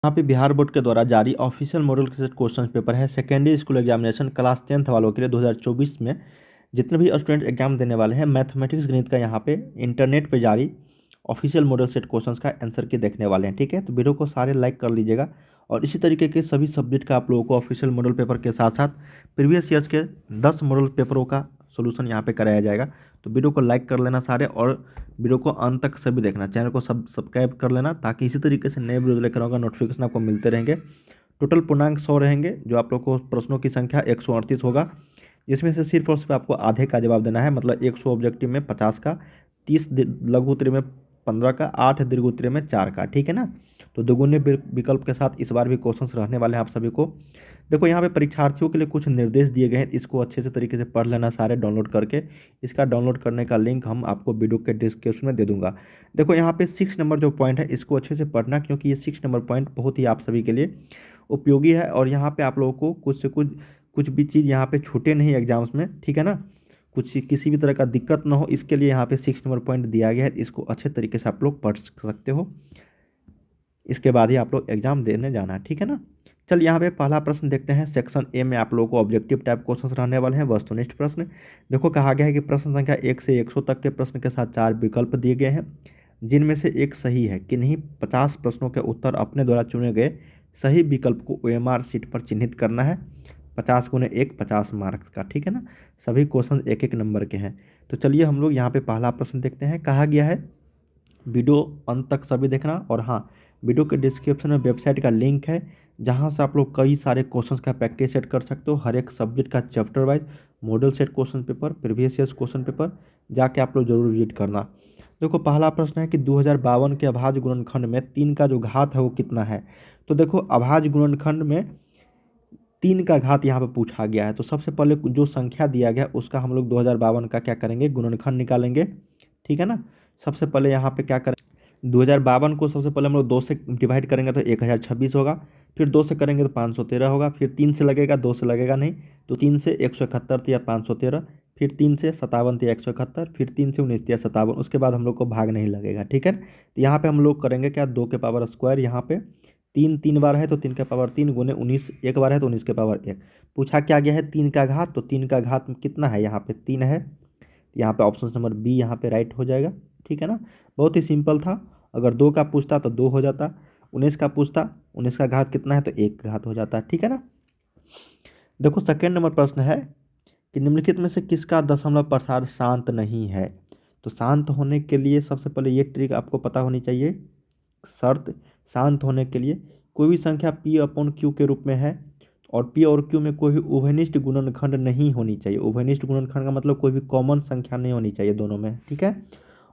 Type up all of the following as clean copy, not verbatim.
यहाँ पे बिहार बोर्ड के द्वारा जारी official model set question paper है secondary school examination class 10th वालों के लिए 2024 में जितने भी स्टूडेंट एग्जाम देने वाले हैं मैथमेटिक्स गणित का यहाँ पे इंटरनेट पे जारी ऑफिशियल मॉडल सेट क्वेश्चंस का आंसर की देखने वाले हैं। ठीक है, तो वीडियो को सारे लाइक कर लीजिएगा और इसी तरीके के सभी सब्जेक्ट का आप लोगों को ऑफिशियल मॉडल पेपर के साथ साथ प्रीवियस ईयर्स के 10 मॉडल पेपरों का सोल्यूशन यहाँ पे कराया जाएगा। तो वीडियो को लाइक कर लेना सारे और वीडियो को अंत तक सभी देखना, चैनल को सब्सक्राइब कर लेना ताकि इसी तरीके से नए वीडियो लेकर आऊँगा नोटिफिकेशन आपको मिलते रहेंगे। टोटल पूर्णांक 100 रहेंगे, जो आप लोग को प्रश्नों की संख्या 138 होगा, जिसमें से सिर्फ और सिर्फ आपको आधे का जवाब देना है। मतलब 100 ऑब्जेक्टिव में 50 का, 30 लघु उत्तरीय में 15 का, 8 दीर्घ उत्तरीय में 4 का। ठीक है ना, तो दोगुने विकल्प के साथ इस बार भी क्वेश्चंस रहने वाले हैं आप सभी को। देखो यहाँ पे परीक्षार्थियों के लिए कुछ निर्देश दिए गए हैं, इसको अच्छे से तरीके से पढ़ लेना सारे डाउनलोड करके। इसका डाउनलोड करने का लिंक हम आपको वीडियो के डिस्क्रिप्शन में दे दूंगा। देखो यहाँ पे 6 नंबर जो पॉइंट है इसको अच्छे से पढ़ना, क्योंकि ये 6 नंबर पॉइंट बहुत ही आप सभी के लिए उपयोगी है और यहाँ पे आप लोगों को कुछ से कुछ भी चीज़ यहाँ पे छूटे नहीं एग्जाम्स में। ठीक है ना, कुछ किसी भी तरह का दिक्कत ना हो, इसके लिए यहाँ पे 6 नंबर पॉइंट दिया गया है, इसको अच्छे तरीके से आप लोग पढ़ सकते हो। इसके बाद ही आप लोग एग्जाम देने जाना है। ठीक है ना, चल यहाँ पे पहला प्रश्न देखते हैं। सेक्शन ए में आप लोगों को ऑब्जेक्टिव टाइप क्वेश्चन रहने वाले हैं, वस्तुनिष्ठ प्रश्न। देखो कहा गया है कि प्रश्न संख्या 1 से 100 तक के प्रश्न के साथ 4 विकल्प दिए गए हैं, जिनमें से एक सही है। किन्हीं 50 प्रश्नों के उत्तर अपने द्वारा चुने गए सही विकल्प को OMR शीट पर चिन्हित करना है। 50 गुने 1 50 मार्क्स का। ठीक है ना, सभी क्वेश्चन 1-1 नंबर के हैं। तो चलिए हम लोग यहाँ पे पहला प्रश्न देखते हैं। कहा गया है वीडियो अंत तक सभी देखना, और हाँ, वीडियो के डिस्क्रिप्शन में वेबसाइट का लिंक है, जहाँ से आप लोग कई सारे क्वेश्चंस का प्रैक्टिस सेट कर सकते हो। हर एक सब्जेक्ट का chapter wise model set question paper, previous years question paper जाके आप लोग जरूर विजिट करना। देखो पहला प्रश्न है कि 2052 के अभाज्य गुणनखंड में 3 का जो घात है वो कितना है। तो देखो अभाज्य गुणनखंड में 3 का घात यहाँ पे पूछा गया है, तो सबसे पहले जो संख्या दिया गया उसका हम लोग 2052 का क्या करेंगे, गुणनखंड निकालेंगे। ठीक है ना, सबसे पहले यहाँ पे क्या करें, 2052 को सबसे पहले हम लोग 2 से डिवाइड करेंगे तो 1026 होगा, फिर 2 से करेंगे तो 513 होगा, फिर 3 से लगेगा, 2 से लगेगा नहीं, तो 3 से 171 या 513, फिर 3 से 57 या 171, फिर 3 से 19 या 57, उसके बाद हम लोग को भाग नहीं लगेगा। ठीक है, तो यहाँ पे हम लोग करेंगे क्या, 2 के पावर स्क्वायर, यहाँ पे 3 बार है तो 3 के पावर 3 गुने 19 एक बार है तो 19 के पावर 1। पूछा क्या गया है 3 का घात, तो 3 का घात कितना है, यहाँ पे 3 है, यहाँ पे ऑप्शन नंबर बी यहाँ पे राइट हो जाएगा। ठीक है ना, बहुत ही सिंपल था। अगर 2 का पूछता तो 2 हो जाता, 19 का पूछता 19 का घात कितना है तो 1 का घात हो जाता। ठीक है ना, देखो सेकेंड नंबर प्रश्न है कि निम्नलिखित में से किसका दशमलव प्रसार शांत नहीं है। तो शांत होने के लिए सबसे पहले ये ट्रिक आपको पता होनी चाहिए। शर्त शांत होने के लिए कोई भी संख्या P/Q के रूप में है और P और Q में कोई भी उभयनिष्ठ गुणनखंड नहीं होनी चाहिए। उभयनिष्ठ गुणनखंड का मतलब कोई भी कॉमन संख्या नहीं होनी चाहिए दोनों में। ठीक है,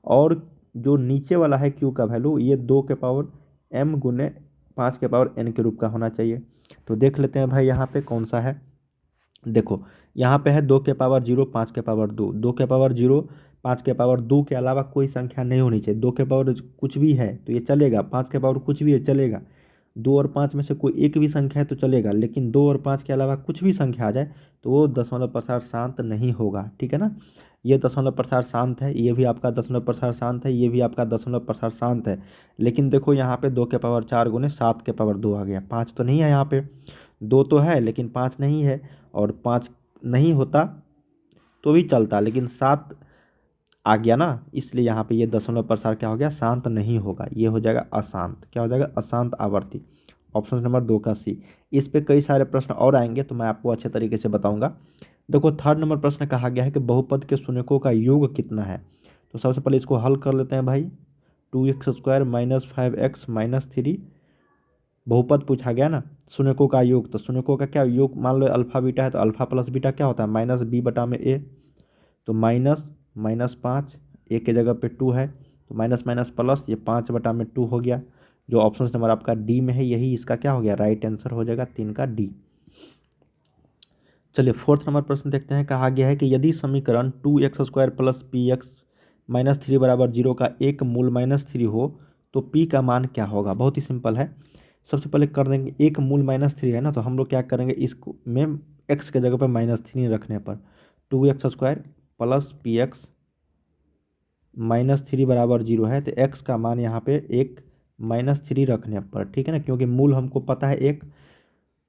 और जो नीचे वाला है Q का वैल्यू ये 2 के पावर m गुने 5 के पावर n के रूप का होना चाहिए। तो देख लेते हैं भाई यहाँ पे कौन सा है। देखो यहाँ पे है 2 के पावर 0 5 के पावर 2, 2 के पावर 0 5 के पावर 2 के अलावा कोई संख्या नहीं होनी चाहिए। 2 के पावर कुछ भी है तो ये चलेगा, 5 के पावर कुछ भी है चलेगा, 2 और 5 में से कोई एक भी संख्या है तो चलेगा, लेकिन 2 और 5 के अलावा कुछ भी संख्या आ जाए तो वो दशमलव प्रसार शांत नहीं होगा। ठीक है ना, ये दशमलव प्रसार शांत है, ये भी आपका दशमलव प्रसार शांत है, ये भी आपका दशमलव प्रसार शांत है। लेकिन देखो यहाँ पे 2 के पावर 4 गुने 7 के पावर 2 आ गया, 5 तो नहीं है यहाँ पे, 2 तो है लेकिन 5 नहीं है, और 5 नहीं होता तो भी चलता, लेकिन 7 आ गया ना, इसलिए यहाँ पे ये दशमलव प्रसार क्या हो गया, शांत नहीं होगा, ये हो जाएगा अशांत। क्या हो जाएगा, अशांत आवर्ती। ऑप्शन नंबर 2 का सी। इस पे कई सारे प्रश्न और आएंगे तो मैं आपको अच्छे तरीके से बताऊंगा। देखो थर्ड नंबर प्रश्न कहा गया है कि बहुपद के शून्यकों का योग कितना है। तो सबसे पहले इसको हल कर लेते हैं भाई। 2x² - 5x - 3 बहुपद पूछा गया ना, शून्यकों का योग, तो शून्यकों का क्या योग, मान लो अल्फा बीटा है तो अल्फा प्लस बीटा क्या होता है, -b/a, तो -5, ए के जगह पे 2 है तो माइनस माइनस प्लस, ये 5/2 हो गया। जो ऑप्शन नंबर आपका डी में है यही इसका क्या हो गया, राइट आंसर हो जाएगा 3 का डी। चलिए फोर्थ नंबर प्रश्न देखते हैं। कहा गया है कि यदि समीकरण 2x² + px - 3 = 0 का एक मूल -3 हो तो p का मान क्या होगा। बहुत ही सिंपल है, सबसे पहले कर देंगे, एक मूल -3 है ना, तो हम लोग क्या करेंगे, इसको में x के जगह पर -3 रखने पर 2x² + px - 3 = 0 है, तो x का मान यहाँ पे 1 -3 रखने पर, ठीक है ना, क्योंकि मूल हमको पता है 1,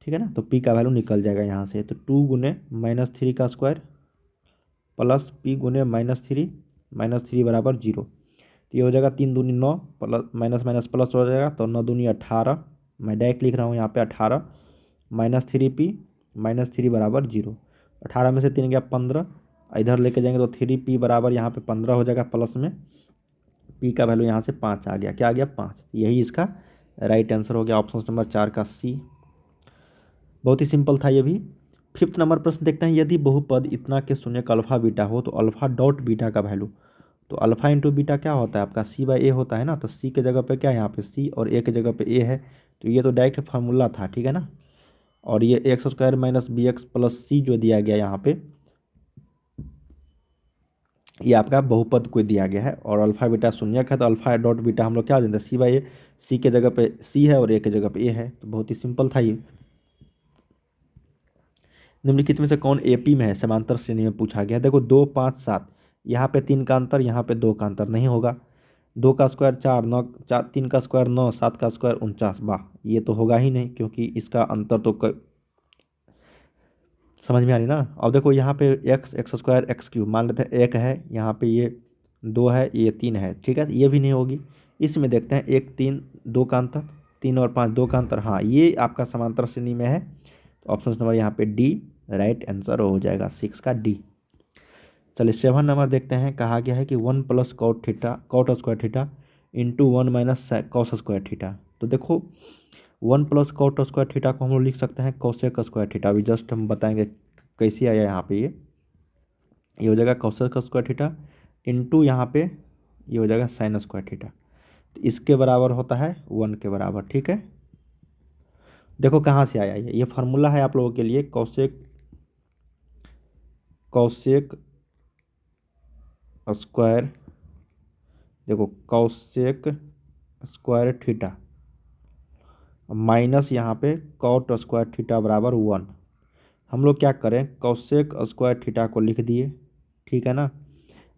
ठीक है ना, तो p का वैल्यू निकल जाएगा यहाँ से। तो 2 गुने -3 का स्क्वायर प्लस p गुने -3 बराबर 0। तो ये हो जाएगा 3 दूनी 9 प्लस माइनस माइनस प्लस हो जाएगा, तो 9 दूनी 18, मैं डायरेक्ट लिख रहा हूँ यहाँ पे 18 -3p -3 बराबर 0। 18 में से 3 गया 15, इधर लेके जाएंगे तो 3p बराबर यहाँ पे 15 हो जाएगा, प्लस में p का वैल्यू यहाँ से 5 आ गया। क्या आ गया? 5। यही इसका राइट आंसर हो गया ऑप्शन नंबर 4 का सी। बहुत ही सिंपल था ये भी। 5th नंबर प्रश्न देखते हैं, यदि बहुपद इतना के शून्य का अल्फा बीटा हो तो अल्फा डॉट बीटा का वैल्यू, तो अल्फा इंटू बीटा क्या होता है आपका? c/a होता है ना, तो c के जगह पे क्या है यहाँ पे c और a के जगह पे a है, तो ये तो डायरेक्ट फार्मूला था, ठीक है ना। और ये x² minus bx plus c जो दिया गया यहाँ पे, ये आपका बहुपद को दिया गया है, और अल्फा बीटा शून्यक है, तो अल्फा डॉट बीटा हम लोग क्या देते हैं? c/a, c के जगह पे c है और a के जगह पे a है, तो बहुत ही सिंपल था ये। निम्नलिखित में से कौन AP में है? समांतर श्रेणी में पूछा गया। देखो 2 5 7, यहाँ पे 3 का अंतर, यहाँ पे 2 का अंतर नहीं होगा। 2 का स्क्वायर 4, 9 4, 3 का स्क्वायर 9, 7 का स्क्वायर 49, वाह, ये तो होगा ही नहीं, क्योंकि इसका अंतर तो समझ में आ रही ना। अब देखो यहाँ पे x² x³ मान लेते हैं 1 है, यहाँ पे ये 2 है, ये 3 है, ठीक है, ये भी नहीं होगी। इसमें देखते हैं 1 3 2 का अंतर, 3 और 5 2 का अंतर, हाँ ये आपका समांतर श्रेणी में है, तो ऑप्शन नंबर यहाँ पे डी राइट आंसर हो जाएगा, 6 का डी। चलिए 7 नंबर देखते हैं, कहा गया है कि 1 plus cot square theta into 1 minus cos square theta. तो देखो 1 प्लस कॉट स्क्वायर थीटा को हम लोग लिख सकते हैं कोसेक स्क्वायर थीटा, अभी जस्ट हम बताएंगे कैसे आया यहाँ पे। ये हो जाएगा कोसेक स्क्वायर थीटा इंटू यहाँ पे ये हो जाएगा साइन स्क्वायर थीटा, तो इसके बराबर होता है 1 के बराबर, ठीक है। देखो कहाँ से आया ये फार्मूला है आप लोगों के लिए, कोसेक स्क्वायर, देखो कोसेक स्क्वायर थीटा माइनस यहाँ पे कॉट स्क्वायर थीटा बराबर 1। हम लोग क्या करें, कोसेक स्क्वायर थीटा को लिख दिए, ठीक है ना,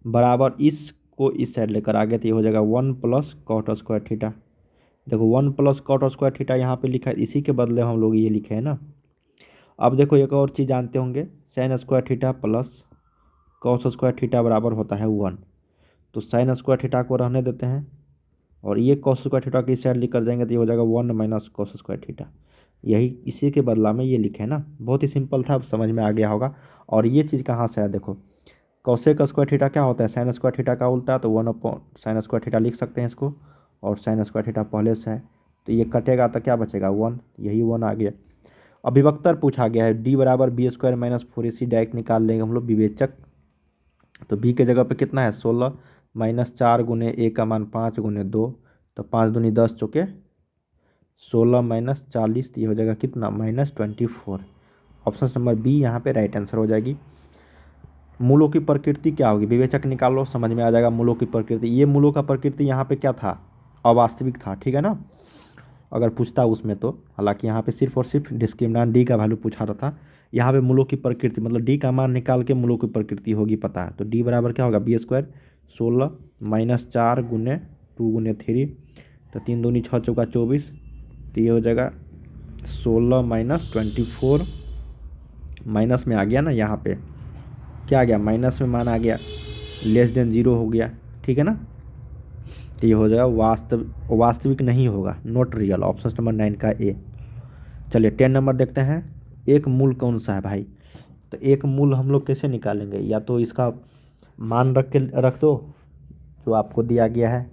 बराबर इसको इस साइड लेकर आ गए, तो ये हो जाएगा 1 प्लस कॉट स्क्वायर थीटा। देखो 1 प्लस कॉट स्क्वायर थीटा यहाँ पे लिखा है, इसी के बदले हम लोग ये लिखे हैं ना। अब देखो एक और चीज़ जानते होंगे, sine square theta plus cos square theta बराबर होता है 1, तो साइन स्क्वायर थीटा को रहने देते हैं, और ये कॉस स्क्वायर थीटा की साइड लेकर जाएंगे, तो ये हो जाएगा 1 माइनस कॉस स्क्वायर थीटा, यही इसी के बदला में ये लिखे है ना। बहुत ही सिंपल था, अब समझ में आ गया होगा। और ये चीज़ कहाँ से है, देखो कॉसेक स्क्वायर थीटा क्या होता है? साइन स्क्वायर थीटा का उल्टा, तो 1/sin स्क्वायर थीटा लिख सकते हैं इसको, और साइन स्क्वायर थीटा पहले से है, तो ये कटेगा तो क्या बचेगा? 1, यही 1 आ गया। अभिवक्तर पूछा गया है, d बराबर b² माइनस 4ac, डायरेक्ट निकाल लेंगे हम लोग विवेचक, तो b के जगह पे कितना है? 16 माइनस 4 गुने a का मान 5 गुने 2, तो 5 दूनी 10 चौके 16 माइनस 40, तो ये हो जाएगा कितना? -24। ऑप्शन नंबर बी यहाँ पे राइट आंसर हो जाएगी। मूलों की प्रकृति क्या होगी? विवेचक निकालो, समझ में आ जाएगा मूलों की प्रकृति। ये मूलों का प्रकृति यहाँ पे क्या था? अवास्तविक था, ठीक है ना, अगर पूछता उसमें तो। हालांकि यहाँ पे सिर्फ और सिर्फ डिस्क्रिमिनेंट डी का वैल्यू पूछा रहा था, यहाँ पे मूलों की प्रकृति मतलब डी का मान निकाल के मूलों की प्रकृति होगी पता है, तो डी बराबर क्या होगा? b² 16 माइनस 4 गुने 2 गुने 3, तो 3 दूनी 6 चौका 24, तो ये हो जाएगा 16 माइनस 24, माइनस में आ गया ना, यहाँ पे क्या आ गया? माइनस में मान आ गया, <0 हो गया, ठीक है ना, तो ये हो जाएगा वास्तविक नहीं होगा, नॉट रियल, ऑप्शन नंबर 9 का ए। चलिए 10 नंबर देखते हैं, एक मूल कौन सा है भाई? तो एक मूल हम लोग कैसे निकालेंगे? या तो इसका मान रख दो जो आपको दिया गया है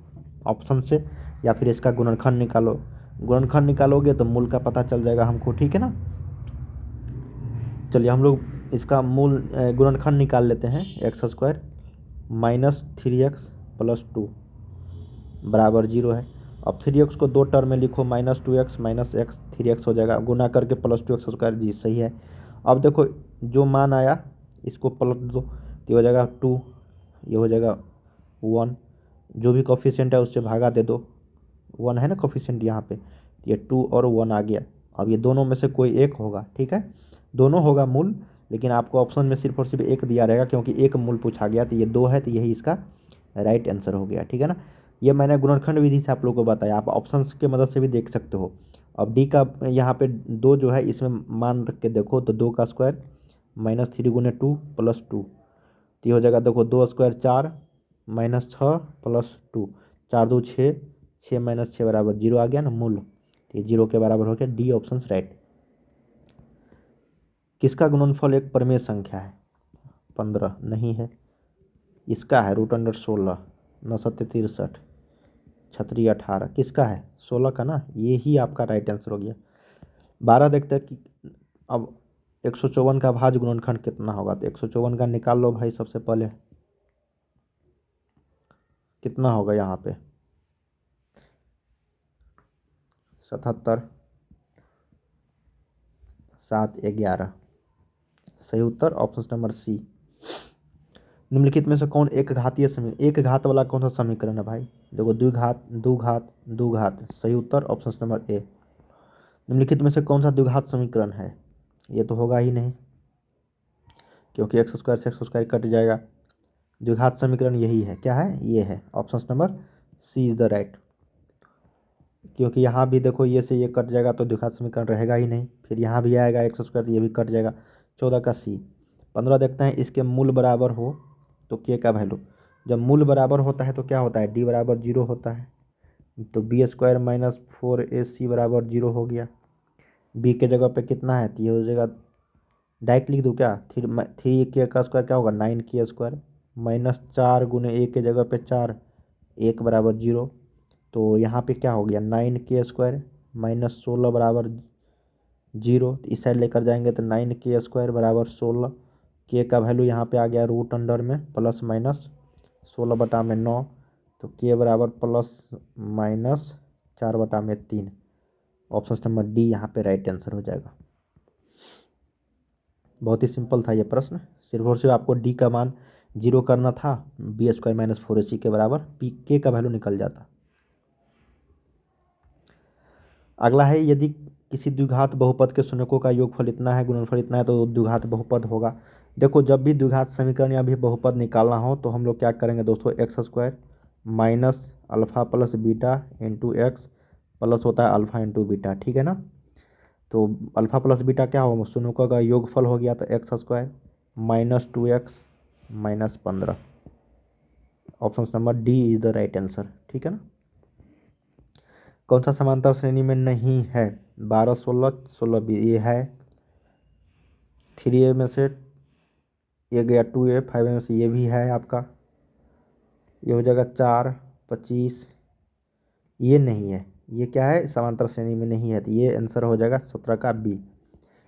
ऑप्शन से, या फिर इसका गुणनखंड निकालो। गुणनखंड निकालोगे तो मूल का पता चल जाएगा हमको, ठीक है ना। चलिए हम लोग इसका मूल गुणनखंड निकाल लेते हैं, x² माइनस 3x प्लस 2 बराबर 0 है। अब 3x को 2 टर्म में लिखो, -2x माइनस x 3x हो जाएगा, गुना करके प्लस 2x², जी सही है। अब देखो जो मान आया इसको पलट दो, तो ये हो जाएगा 2, ये हो जाएगा 1, जो भी कोफिशिएंट है उससे भागा दे दो, 1 है ना कोफिशिएंट यहाँ पे, ये 2 और 1 आ गया। अब ये दोनों में से कोई एक होगा, ठीक है, दोनों होगा मूल, लेकिन आपको ऑप्शन में सिर्फ और सिर्फ एक दिया रहेगा, क्योंकि एक मूल पूछा गया, तो ये 2 है, तो यही इसका राइट आंसर हो गया, ठीक है ना। ये मैंने गुणनखंड विधि से आप लोगों को बताया, आप ऑप्शंस के मदद से भी देख सकते हो। अब डी का यहाँ पे 2 जो है इसमें मान रख के देखो तो 2 का स्क्वायर माइनस 3 गुने 2 प्लस 2, तो ये हो जाएगा देखो 2 स्क्वायर 4 माइनस 6 प्लस 2, 4 2 6, 6 माइनस 6 बराबर 0 आ गया ना मूल, तो ये 0 के बराबर हो गया, डी ऑप्शन राइट। किसका गुणनफल एक परिमेय संख्या है? 15 नहीं है, इसका है √16, 9 छत्री 18, किसका है? 16 का ना, ये ही आपका राइट आंसर हो गया। 12 देखते हैं कि अब 154 का भाज्य गुणनखंड कितना होगा, तो 154 का निकाल लो भाई सबसे पहले, कितना होगा यहाँ पे 77 7 11, सही उत्तर ऑप्शन नंबर सी। निम्नलिखित में से कौन एक घातीय समीकरण, एक घात वाला कौन सा समीकरण है भाई? देखो द्विघात द्विघात द्विघात, सही उत्तर ऑप्शन नंबर ए। निम्नलिखित में से कौन सा द्विघात समीकरण है? ये तो होगा ही नहीं, क्योंकि एक्स स्क्वायर से एक्स स्क्वायर कट जाएगा। द्विघात समीकरण यही है, क्या है? ये है option number C is the right, क्योंकि यहाँ भी देखो ये से ये कट जाएगा तो द्विघात समीकरण रहेगा ही नहीं, फिर यहाँ भी आएगा एक्स स्क्वायर तो ये भी कट जाएगा। 14 का सी। 15 देखते हैं, इसके मूल बराबर हो तो के का वैल्यू, जब मूल बराबर होता है तो क्या होता है? डी बराबर 0 होता है, तो बी स्क्वायर माइनस 4ac बराबर 0 हो गया। बी के जगह पे कितना है, तो ये हो जाएगा, डायरेक्ट लिख दूँ क्या? 3 का स्क्वायर क्या होगा? 9 माइनस 4 गुने ए के जगह पे 4, 1 बराबर 0, तो यहाँ पे क्या हो गया? 9 माइनस 16 बराबर 0, इस साइड लेकर जाएंगे तो 9 बराबर 16, के का वैल्यू यहाँ पे आ गया रूट अंडर में प्लस माइनस 16/9, तो के बराबर plus minus 4/3, option number D यहाँ पे राइट आंसर हो जाएगा। बहुत ही सिंपल था ये प्रश्न, सिर्फ और सिर्फ आपको डी का मान 0 करना था, बी स्क्वायर माइनस 4ac के बराबर पी के का वैल्यू निकल जाता। अगला है, यदि किसी द्विघात बहुपद के शून्यकों का योगफल इतना है, गुणनफल इतना है, तो द्विघात बहुपद होगा। देखो जब भी द्विघात समीकरण या भी बहुपद निकालना हो तो हम लोग क्या करेंगे दोस्तों, x square minus alpha plus beta into x plus होता है अल्फ़ा इंटू बीटा, ठीक है ना। तो अल्फ़ा प्लस बीटा क्या होगा? शून्यकों का योगफल हो गया, तो x square minus 2x minus 15, option number D is the right answer, ठीक है ना। कौन सा समांतर श्रेणी में नहीं है? 12 16 16 20, ये है। 3a में से ये गया 2a, 5a में से ये भी है आपका, ये हो जाएगा 4 25, ये नहीं है, ये क्या है? समांतर श्रेणी में नहीं है, तो ये आंसर हो जाएगा 17 का बी।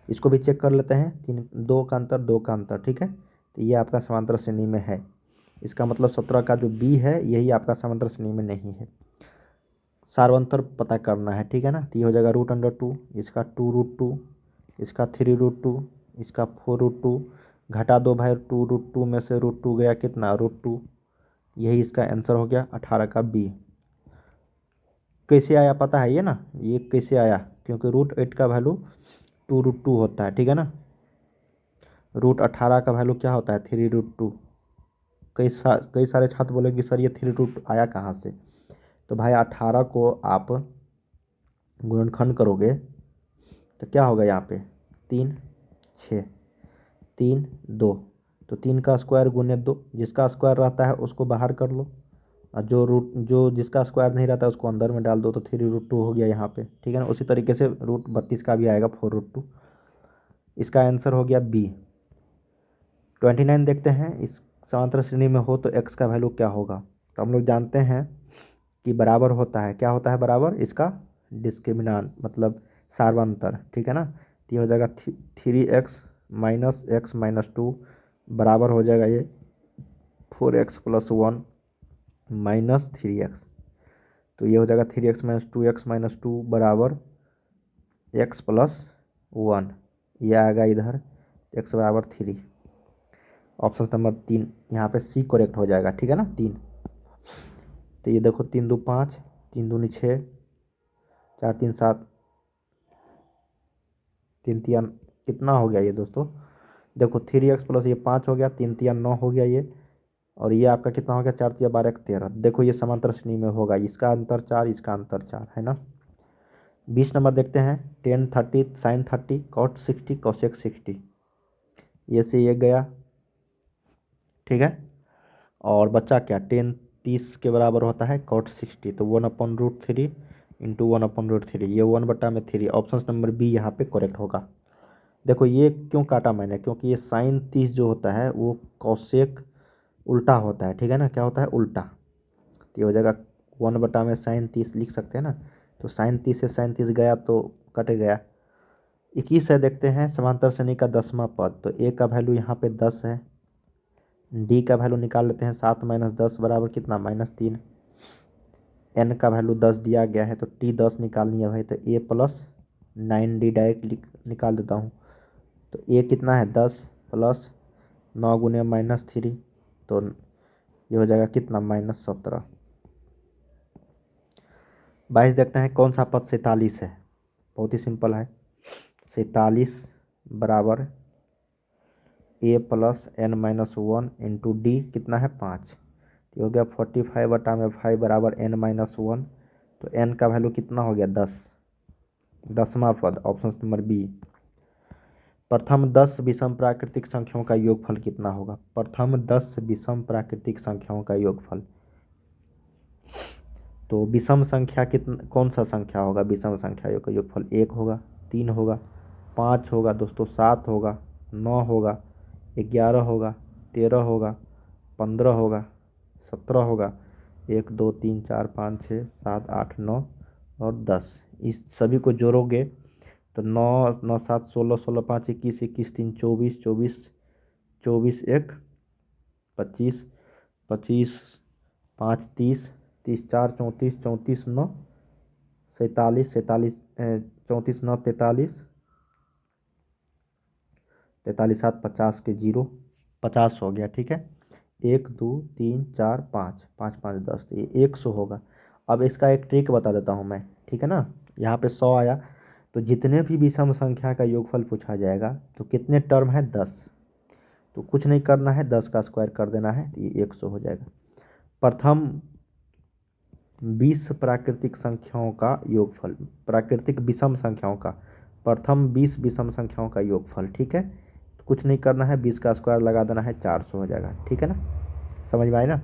इसको भी चेक कर लेते हैं, 3 2 का अंतर 2 का अंतर, ठीक है, तो ये आपका समांतर श्रेणी में है, इसका मतलब 17 का जो बी है यही आपका समांतर श्रेणी में नहीं है। सार्वंतर पता करना है, ठीक है ना, तो ये हो जाएगा √2, इसका 2√2, इसका 3√2, इसका 4√2, घटा दो भाई 2√2 में से √2 गया कितना? √2, यही इसका आंसर हो गया 18 का बी। कैसे आया पता है ये ना, ये कैसे आया? क्योंकि √8 का वैल्यू 2√2 होता है, ठीक है ना, √18 का वैल्यू क्या होता है? 3√2। कई सारे छात्र बोले कि सर ये 3√2 आया कहाँ से? तो भाई 18 को आप गुणनखंड करोगे तो क्या होगा यहाँ पे? 3 6 3 2, तो 3 का स्क्वायर गुने 2, जिसका स्क्वायर रहता है उसको बाहर कर लो, और जो जिसका स्क्वायर नहीं रहता है उसको अंदर में डाल दो, तो 3√2 हो गया यहाँ पे, ठीक है ना। उसी तरीके से √32 का भी आएगा 4√2, इसका आंसर हो गया बी। 29 देखते हैं, इस समांतर श्रेणी में हो तो एक्स का वैल्यू क्या होगा? तो हम लोग जानते हैं कि बराबर होता है, क्या होता है बराबर? इसका डिस्क्रिमिनांट मतलब सार्वंतर, ठीक है ना, तो ये हो जाएगा 3x - x - 2 बराबर हो जाएगा ये 4x+1 माइनस 3x, तो ये हो जाएगा 3x - 2x - 2 बराबर x+1, ये आएगा इधर x बराबर 3, ऑप्शन नंबर 3 यहाँ पे सी करेक्ट हो जाएगा, ठीक है ना 3। तो ये देखो 3 2 5, 3 दूनी 6, 4 3 7, 3 3 कितना हो गया ये दोस्तों? देखो 3x प्लस ये 5 हो गया, 3 3 9 हो गया ये, और ये आपका कितना हो गया, 4 या 12 13। देखो ये समांतर श्रेणी में होगा, इसका अंतर 4, इसका अंतर 4 है ना। 20 नंबर देखते हैं, टेन 30 साइन 30 कॉट 60 कॉसेक 60, ये से ये गया, ठीक है। और बच्चा क्या, टेन 30 के बराबर होता है कॉट 60, तो 1/√3 इंटू 1/√3, ये 1/3। ऑप्शन नंबर बी यहाँ पे करेक्ट होगा। देखो ये क्यों काटा मैंने, क्योंकि ये साइन 30 जो होता है वो कॉसेक उल्टा होता है, ठीक है ना, क्या होता है, उल्टा। तो ये हो जाएगा 1 में साइन 30 लिख सकते हैं ना, तो साइन 30 से साइन 30 गया तो कट गया। 21 है, देखते हैं समांतर श्रेणी का 10वां पद। तो ए का वैल्यू यहाँ पे 10 है, डी का वैल्यू निकाल लेते हैं, 7 - 10 बराबर कितना, -3। एन का वैल्यू 10 दिया गया है, तो टी 10 निकालनी है भाई, तो ए प्लस 9D डायरेक्ट निकाल देता हूँ। तो ए कितना है, 10 प्लस 9 गुने -3, तो ये हो जाएगा कितना, -17। 22 देखते हैं, कौन सा पद 47 है, बहुत ही सिंपल है। 47 बराबर ए प्लस n-1 इंटू डी कितना है, 5। तो हो गया 45/5 बराबर n-1। तो n का वैल्यू कितना हो गया, 10, 10वां पद, ऑप्शन नंबर बी। प्रथम 10 विषम प्राकृतिक संख्याओं का योगफल कितना होगा, प्रथम 10 विषम प्राकृतिक संख्याओं का योगफल। तो विषम संख्या कितना, कौन सा संख्या होगा विषम संख्या का योगफल, 1 होगा, 3 होगा, 5 होगा दोस्तों, 7 होगा, 9 होगा, 11 होगा, 13 होगा, 15 होगा, 17 होगा, 1 2 3 4 5 6 7 8 9 और 10। इस सभी को जोड़ोगे तो 9 9 7 16 16 5 21 21 3 24 24 24 1 25 25 5 30 30 4 34 34 9 47 47 34 9 43 43 7 50 के 0, 50 हो गया, ठीक है। 1 2 3 4 5 5 5 10, तो ये 100 होगा। अब इसका एक ट्रिक बता देता हूँ मैं, ठीक है ना। यहाँ पे 100 आया, तो जितने भी विषम संख्या का योगफल पूछा जाएगा तो कितने टर्म है, 10। तो कुछ नहीं करना है, 10 का स्क्वायर कर देना है, तो ये 100 हो जाएगा। प्रथम 20 प्राकृतिक संख्याओं का योगफल, प्राकृतिक विषम संख्याओं का, प्रथम 20 विषम संख्याओं का योगफल, ठीक है। तो कुछ नहीं करना है, 20 का स्क्वायर लगा देना है, 400 हो जाएगा, ठीक है ना, समझ में आई ना।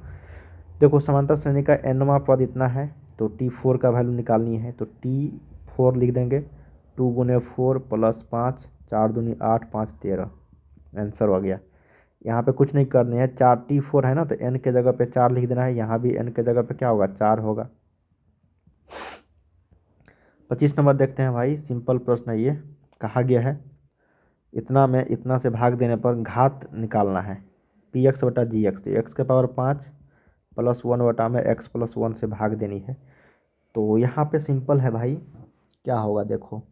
देखो समांतर श्रेणी का nवां पद इतना है, तो T4 का वैल्यू निकालनी है, तो T4 लिख देंगे, 2 गुने 4 प्लस 5 4 दूनी 8 5 13, आंसर हो गया। यहाँ पे कुछ नहीं करनी है, 4 T4 है ना, तो n के जगह पे 4 लिख देना है, यहाँ भी n के जगह पे क्या होगा, 4 होगा। 25 नंबर देखते हैं भाई, सिंपल प्रश्न है ये। कहा गया है इतना में इतना से भाग देने पर घात निकालना है, px/gx, तो x के पावर 5 प्लस 1 में x प्लस 1 से भाग देनी है। तो यहाँ पे सिंपल है भाई, क्या होगा देखो,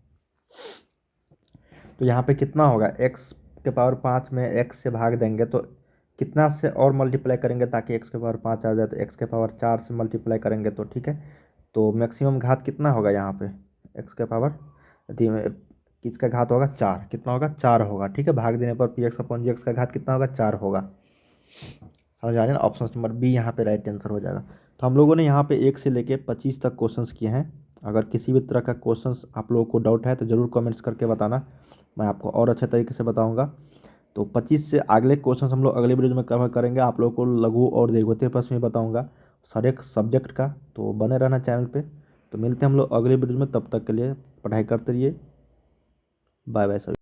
तो यहाँ पे कितना होगा, x के पावर 5 में x से भाग देंगे तो कितना से और मल्टीप्लाई करेंगे ताकि x के पावर 5 आ जाए, तो x के पावर 4 से मल्टीप्लाई करेंगे तो ठीक है। तो मैक्सिमम घात कितना होगा यहाँ पे, x के पावर किसका घात होगा, 4, कितना होगा, 4 होगा, ठीक है। भाग देने पर px/gx का घात कितना होगा, 4 होगा। समझ आ रहे हैं ना, ऑप्शन नंबर बी यहाँ पे राइट आंसर हो जाएगा। तो हम लोगों ने यहाँ पे 1 से लेके 25 तक क्वेश्चंस किए हैं। अगर किसी भी तरह का क्वेश्चंस आप लोगों को डाउट है तो ज़रूर कमेंट्स करके बताना, मैं आपको और अच्छे तरीके से बताऊँगा। तो 25 से अगले क्वेश्चन हम लोग अगले वीडियो में कवर करेंगे, आप लोगों को लघु और दीर्घवृत्तीय प्रश्न भी बताऊँगा हर एक सब्जेक्ट का, तो बने रहना चैनल पर। तो मिलते हैं हम लोग अगले वीडियो में, तब तक के लिए पढ़ाई करते रहिए, बाय बाय सभी।